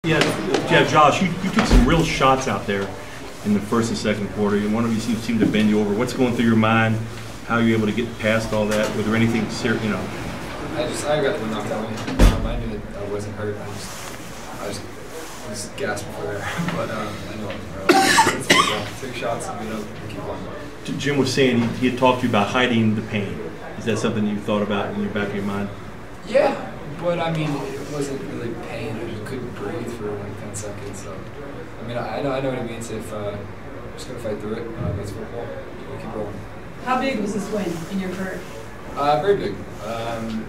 Yeah, Josh, you took some real shots out there in the first and second quarter. And one of you seemed to bend you over. What's going through your mind? How are you able to get past all that? Was there anything serious, I got the knocked out. I knew that I wasn't hurt. I was gasping for air. But I know I was hurt. Take shots and keep on. Jim was saying he had talked to you about hiding the pain. Is that something you thought about in the back of your mind? Yeah, but I mean, it wasn't really pain. I just couldn't breathe for like 10 seconds. So, I mean, I know what it means if I'm just going to fight through it. It's football. We'll keep rolling. How big was this win in your career? Very big.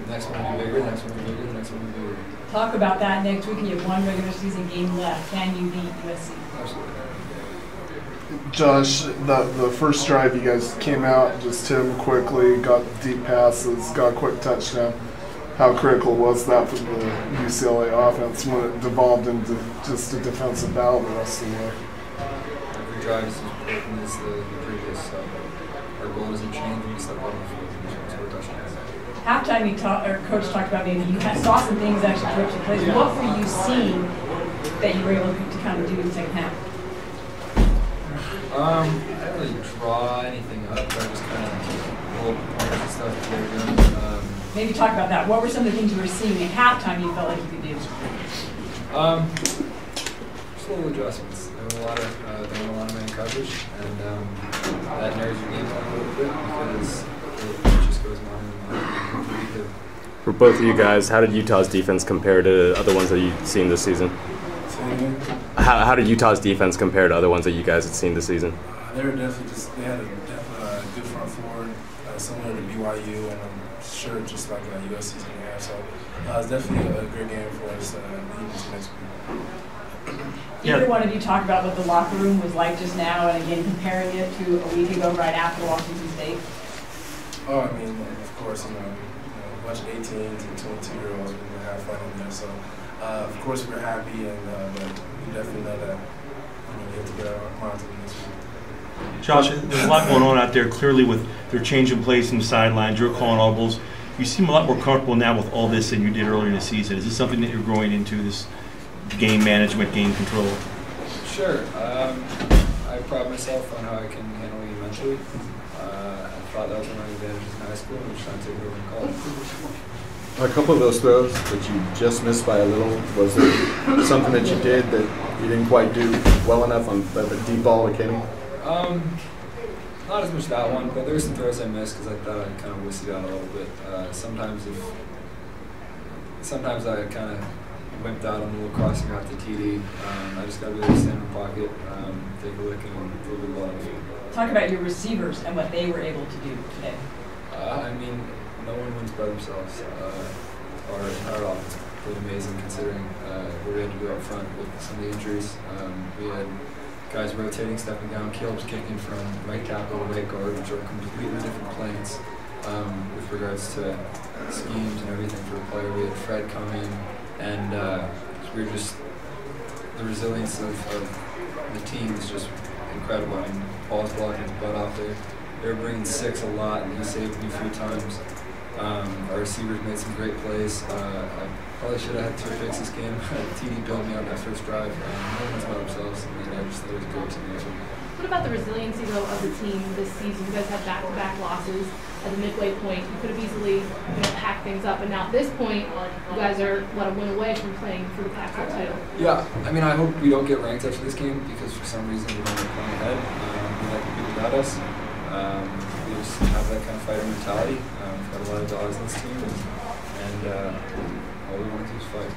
Next one will be bigger, next one will be bigger, next one will be bigger. Talk about that next week, and you have one regular season game left. Can you beat USC? Absolutely. Josh, the first drive you guys came out, just hit him quickly, got deep passes, got a quick touchdown. How critical was that for the UCLA offense when it devolved into just a defensive battle the rest of the way? Every drive is as important as the previous, so our goal doesn't change when we step on the field and score touchdowns. Halftime, Coach talked about maybe you saw some things actually correct your plays. What were you seeing that you were able to kind of do in the second half? I didn't really draw anything up. I just kind of rolled points and stuff that they were doing. Maybe talk about that. What were some of the things you were seeing at halftime you felt like you could do? Just little adjustments. There were a lot of man coverage, and that narrows your game down a little bit because it just goes on and on. For both of you guys, how did Utah's defense compare to other ones that you've seen this season? How did Utah's defense compare to other ones that you guys had seen this season? They were definitely they had a good front four, similar to BYU, and I'm sure just like USC's going to have. So it's definitely a great game for us leading to next week. Either one of you talk about what the locker room was like just now, and again comparing it to a week ago right after Washington State. Oh, I mean, of course, a bunch of 18 to 22-year-olds, we're going to have fun in there. So, of course, we're happy, but we definitely know that we have to get our minds on this week. Josh, there's a lot going on out there. Clearly, with their change in place in the sidelines, you're calling audibles. You seem a lot more comfortable now with all this than you did earlier in the season. Is this something that you're growing into, this game management, game control? Sure. I pride myself on how I can handle you mentally. I thought that was one of my advantages in high school, and I'm just trying to take it over in college. A couple of those throws that you just missed by a little, was there something that you did that you didn't quite do well enough on the deep ball that came? Not as much that one, but there were some throws I missed because I thought I kind of whisked it out a little bit. Sometimes I kind of wimped out on the little crossing out to TD. I just got to be able to stand in the pocket, take a lick, and throw the ball on the field. Talk about your receivers and what they were able to do today. I mean, no one wins by themselves. Our entire offense played amazing considering what we had to do up front with some of the injuries. We had guys rotating, stepping down, Caleb's kicking from right tackle to right guard, which are completely different planes with regards to schemes and everything for the player. We had Fred come in, and we were just, the resilience of the team is just incredible. I mean, Paul's blocking his butt out there. They were bringing 6 a lot, and he saved me a few times. Our receivers made some great plays. I probably should have had 2 picks this game. TD built me on that first drive. No one's by themselves, and I just thought it was great to be. What about the resiliency, though, of the team this season? You guys had back-to-back losses at the midway point. You could have easily, packed things up, and now at this point, you guys are a win away from playing for the Pac-12 title. Yeah, I mean, I hope we don't get ranked after this game because for some reason we don't play ahead. We like the people without us. We just have that kind of fighter mentality. We've got a lot of dogs on this team, and all we want to do is fight.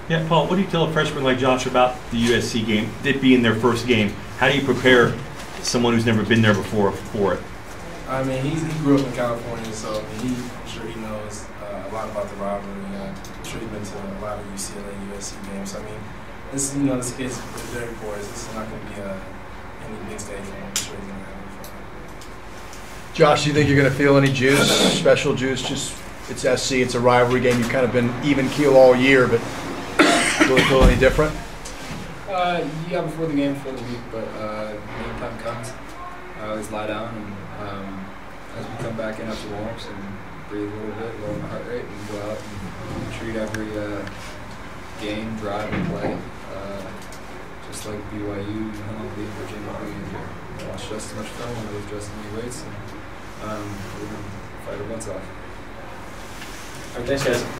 Yeah, Paul, what do you tell a freshman like Josh about the USC game, it being their first game? How do you prepare someone who's never been there before for it? I mean, he grew up in California, so I'm sure he knows a lot about the rivalry. I'm sure he's been to a lot of UCLA, USC games. I mean, this kid's very boys. This is not going to be any big stage for him. I'm sure he's going to have fun. Josh, do you think you're going to feel any juice, special juice? Just it's SC, it's a rivalry game. You've kind of been even keel all year, but will it feel any different? Yeah, before the game, before the week, but when time comes, I always lie down and as we come back in after warm-ups and breathe a little bit, lower my heart rate, and go out and treat every game, drive, and play. Just like BYU, being Virginia, being here. Watch just as much film, and lift just as many weights, and we're going to fight our butts off. All right, thanks, guys.